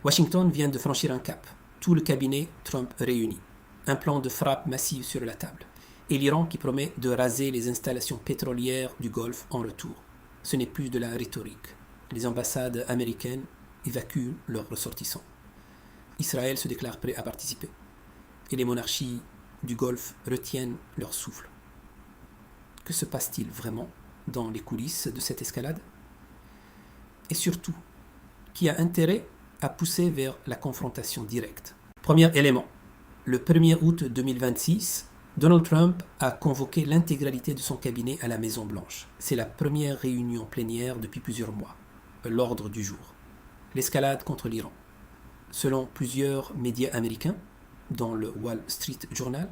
Washington vient de franchir un cap. Tout le cabinet Trump réuni. Un plan de frappe massive sur la table. Et l'Iran qui promet de raser les installations pétrolières du Golfe en retour. Ce n'est plus de la rhétorique. Les ambassades américaines évacuent leurs ressortissants. Israël se déclare prêt à participer. Et les monarchies du Golfe retiennent leur souffle. Que se passe-t-il vraiment dans les coulisses de cette escalade? Et surtout, qui a intérêt à pousser vers la confrontation directe? Premier élément. Le 1er août 2026, Donald Trump a convoqué l'intégralité de son cabinet à la Maison-Blanche. C'est la première réunion plénière depuis plusieurs mois. L'ordre du jour. L'escalade contre l'Iran. Selon plusieurs médias américains, dont le Wall Street Journal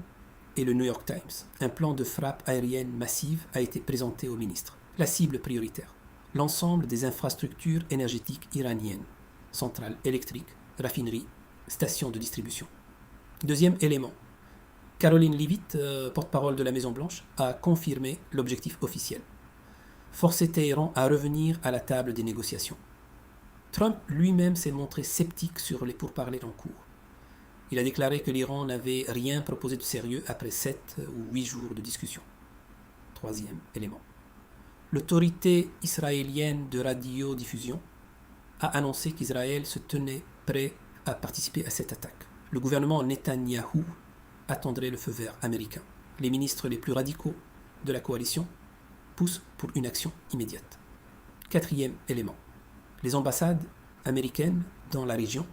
et le New York Times, un plan de frappe aérienne massive a été présenté au ministre. La cible prioritaire. L'ensemble des infrastructures énergétiques iraniennes. Centrales électriques, raffineries, stations de distribution. Deuxième élément. Caroline Leavitt, porte-parole de la Maison-Blanche, a confirmé l'objectif officiel. Forcer Téhéran à revenir à la table des négociations. Trump lui-même s'est montré sceptique sur les pourparlers en cours. Il a déclaré que l'Iran n'avait rien proposé de sérieux après 7 ou 8 jours de discussion. Troisième élément. L'autorité israélienne de radiodiffusion a annoncé qu'Israël se tenait prêt à participer à cette attaque. Le gouvernement Netanyahou attendrait le feu vert américain. Les ministres les plus radicaux de la coalition poussent pour une action immédiate. Quatrième élément. Les ambassades américaines dans la région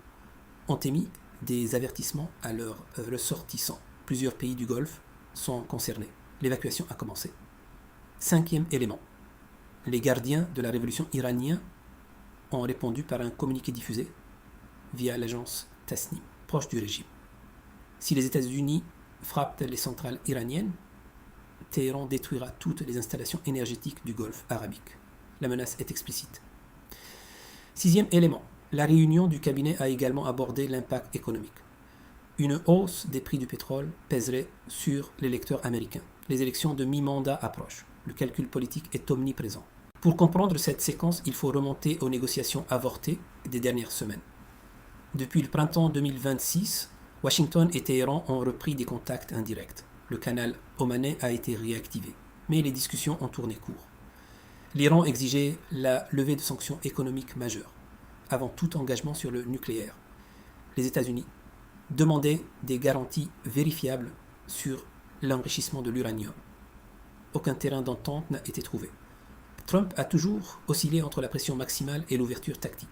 ont émis des avertissements à leurs ressortissants. Plusieurs pays du Golfe sont concernés. L'évacuation a commencé. Cinquième élément. Les gardiens de la révolution iranienne ont répondu par un communiqué diffusé via l'agence Tasnim, proche du régime. Si les États-Unis frappent les centrales iraniennes, Téhéran détruira toutes les installations énergétiques du Golfe arabique. La menace est explicite. Sixième élément. La réunion du cabinet a également abordé l'impact économique. Une hausse des prix du pétrole pèserait sur les électeurs américains. Les élections de mi-mandat approchent. Le calcul politique est omniprésent. Pour comprendre cette séquence, il faut remonter aux négociations avortées des dernières semaines. Depuis le printemps 2026, Washington et Téhéran ont repris des contacts indirects. Le canal omanais a été réactivé, mais les discussions ont tourné court. L'Iran exigeait la levée de sanctions économiques majeures, avant tout engagement sur le nucléaire. Les États-Unis demandaient des garanties vérifiables sur l'enrichissement de l'uranium. Aucun terrain d'entente n'a été trouvé. Trump a toujours oscillé entre la pression maximale et l'ouverture tactique.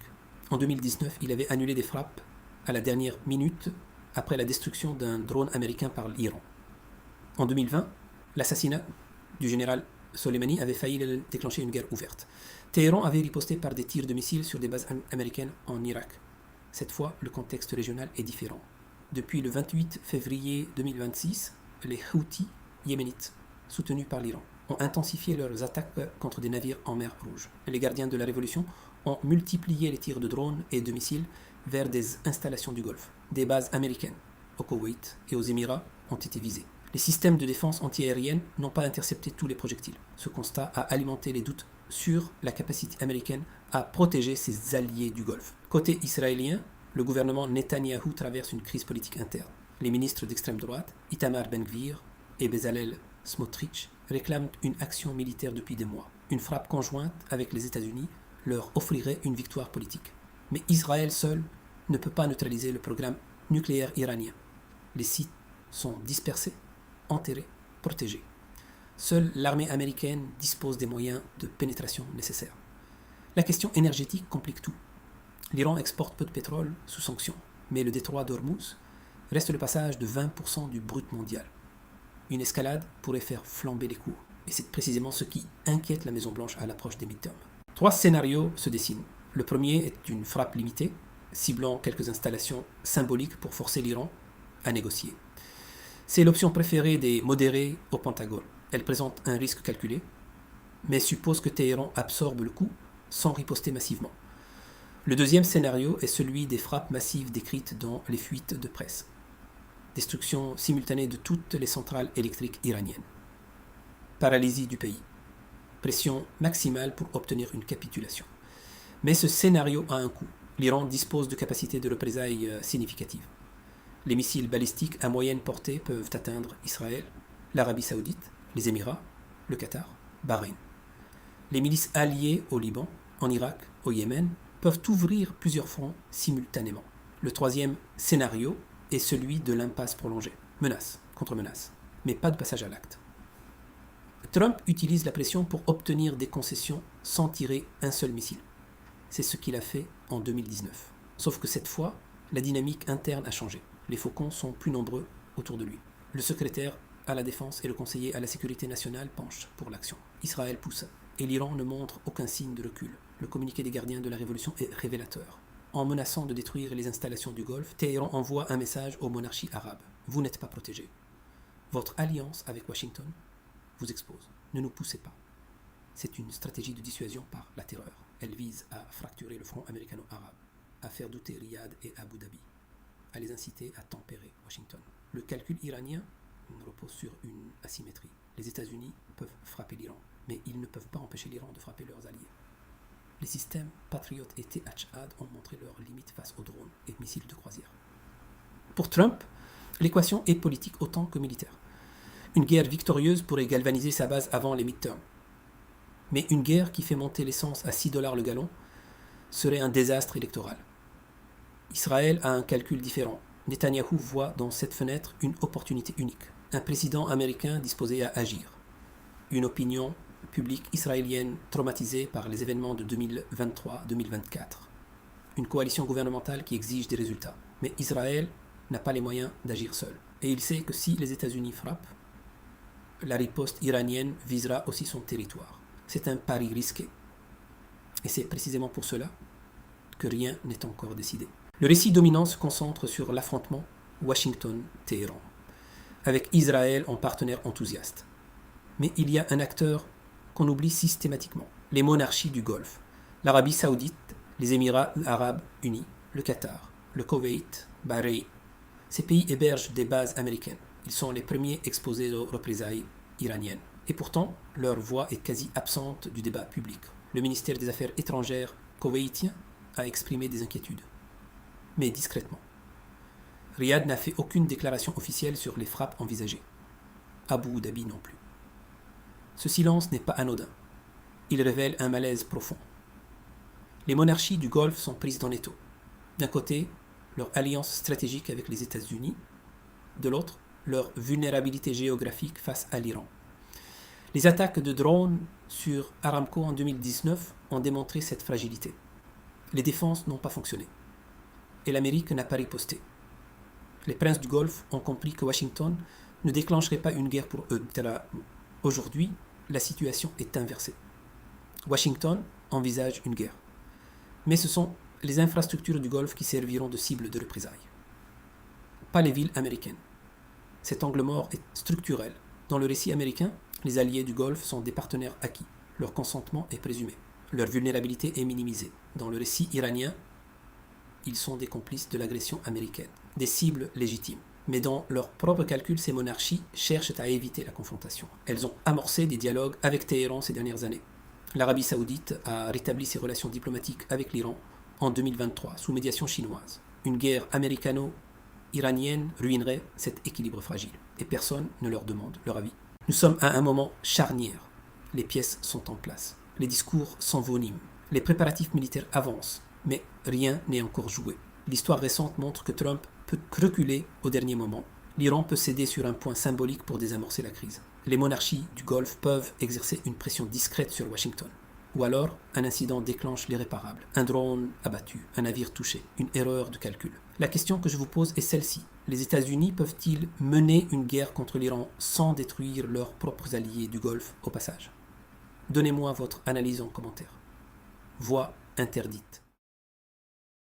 En 2019, il avait annulé des frappes à la dernière minute après la destruction d'un drone américain par l'Iran. En 2020, l'assassinat du général Soleimani avait failli déclencher une guerre ouverte. Téhéran avait riposté par des tirs de missiles sur des bases américaines en Irak. Cette fois, le contexte régional est différent. Depuis le 28 février 2026, les Houthis yéménites, soutenus par l'Iran, ont intensifié leurs attaques contre des navires en mer Rouge. Les gardiens de la révolution ont multiplié les tirs de drones et de missiles vers des installations du Golfe. Des bases américaines, au Koweït et aux Émirats, ont été visées. Les systèmes de défense antiaérienne n'ont pas intercepté tous les projectiles. Ce constat a alimenté les doutes sur la capacité américaine à protéger ses alliés du Golfe. Côté israélien, le gouvernement Netanyahou traverse une crise politique interne. Les ministres d'extrême droite, Itamar Ben-Gvir et Bezalel Smotrich, réclament une action militaire depuis des mois. Une frappe conjointe avec les États-Unis leur offrirait une victoire politique. Mais Israël seul ne peut pas neutraliser le programme nucléaire iranien. Les sites sont dispersés, enterrés, protégés. Seule l'armée américaine dispose des moyens de pénétration nécessaires. La question énergétique complique tout. L'Iran exporte peu de pétrole sous sanction, mais le détroit d'Ormuz reste le passage de 20% du brut mondial. Une escalade pourrait faire flamber les cours, et c'est précisément ce qui inquiète la Maison-Blanche à l'approche des midterms. 3 scénarios se dessinent. Le premier est une frappe limitée, ciblant quelques installations symboliques pour forcer l'Iran à négocier. C'est l'option préférée des modérés au Pentagone. Elle présente un risque calculé, mais suppose que Téhéran absorbe le coup sans riposter massivement. Le deuxième scénario est celui des frappes massives décrites dans les fuites de presse. Destruction simultanée de toutes les centrales électriques iraniennes. Paralysie du pays. Pression maximale pour obtenir une capitulation. Mais ce scénario a un coût. L'Iran dispose de capacités de représailles significatives. Les missiles balistiques à moyenne portée peuvent atteindre Israël, l'Arabie Saoudite, les Émirats, le Qatar, Bahreïn. Les milices alliées au Liban, en Irak, au Yémen, peuvent ouvrir plusieurs fronts simultanément. Le troisième scénario est celui de l'impasse prolongée. Menace contre menace, mais pas de passage à l'acte. Trump utilise la pression pour obtenir des concessions sans tirer un seul missile. C'est ce qu'il a fait en 2019. Sauf que cette fois, la dynamique interne a changé. Les faucons sont plus nombreux autour de lui. Le secrétaire à la défense et le conseiller à la sécurité nationale penchent pour l'action. Israël pousse et l'Iran ne montre aucun signe de recul. Le communiqué des gardiens de la révolution est révélateur. En menaçant de détruire les installations du Golfe, Téhéran envoie un message aux monarchies arabes. Vous n'êtes pas protégés. Votre alliance avec Washington vous expose. Ne nous poussez pas. C'est une stratégie de dissuasion par la terreur. Elle vise à fracturer le front américano-arabe, à faire douter Riyad et Abu Dhabi, à les inciter à tempérer Washington. Le calcul iranien repose sur une asymétrie. Les États-Unis peuvent frapper l'Iran, mais ils ne peuvent pas empêcher l'Iran de frapper leurs alliés. Les systèmes Patriot et THAAD ont montré leurs limites face aux drones et missiles de croisière. Pour Trump, l'équation est politique autant que militaire. Une guerre victorieuse pourrait galvaniser sa base avant les midterms. Mais une guerre qui fait monter l'essence à $6 le gallon serait un désastre électoral. Israël a un calcul différent. Netanyahou voit dans cette fenêtre une opportunité unique. Un président américain disposé à agir. Une opinion publique israélienne traumatisée par les événements de 2023-2024. Une coalition gouvernementale qui exige des résultats. Mais Israël n'a pas les moyens d'agir seul. Et il sait que si les États-Unis frappent, la riposte iranienne visera aussi son territoire. C'est un pari risqué. Et c'est précisément pour cela que rien n'est encore décidé. Le récit dominant se concentre sur l'affrontement Washington-Téhéran, avec Israël en partenaire enthousiaste. Mais il y a un acteur qu'on oublie systématiquement, les monarchies du Golfe, l'Arabie Saoudite, les Émirats arabes unis, le Qatar, le Koweït, Bahreïn. Ces pays hébergent des bases américaines. Ils sont les premiers exposés aux représailles iraniennes. Et pourtant, leur voix est quasi absente du débat public. Le ministère des Affaires étrangères koweïtien a exprimé des inquiétudes, mais discrètement. Riyad n'a fait aucune déclaration officielle sur les frappes envisagées. Abu Dhabi non plus. Ce silence n'est pas anodin. Il révèle un malaise profond. Les monarchies du Golfe sont prises dans l'étau. D'un côté, leur alliance stratégique avec les États-Unis, de l'autre, leur vulnérabilité géographique face à l'Iran. Les attaques de drones sur Aramco en 2019 ont démontré cette fragilité. Les défenses n'ont pas fonctionné. Et l'Amérique n'a pas riposté. Les princes du Golfe ont compris que Washington ne déclencherait pas une guerre pour eux. Aujourd'hui, la situation est inversée. Washington envisage une guerre. Mais ce sont les infrastructures du Golfe qui serviront de cible de représailles. Pas les villes américaines. Cet angle mort est structurel. Dans le récit américain, les alliés du Golfe sont des partenaires acquis. Leur consentement est présumé. Leur vulnérabilité est minimisée. Dans le récit iranien, ils sont des complices de l'agression américaine, des cibles légitimes. Mais dans leur propre calcul, ces monarchies cherchent à éviter la confrontation. Elles ont amorcé des dialogues avec Téhéran ces dernières années. L'Arabie Saoudite a rétabli ses relations diplomatiques avec l'Iran en 2023, sous médiation chinoise. Une guerre américano-iranienne ruinerait cet équilibre fragile, et personne ne leur demande leur avis. Nous sommes à un moment charnière. Les pièces sont en place. Les discours s'enveniment. Les préparatifs militaires avancent, mais rien n'est encore joué. L'histoire récente montre que Trump peut reculer au dernier moment. L'Iran peut céder sur un point symbolique pour désamorcer la crise. Les monarchies du Golfe peuvent exercer une pression discrète sur Washington. Ou alors, un incident déclenche l'irréparable. Un drone abattu, un navire touché, une erreur de calcul. La question que je vous pose est celle-ci. Les États-Unis peuvent-ils mener une guerre contre l'Iran sans détruire leurs propres alliés du Golfe au passage ? Donnez-moi votre analyse en commentaire. Voix interdite.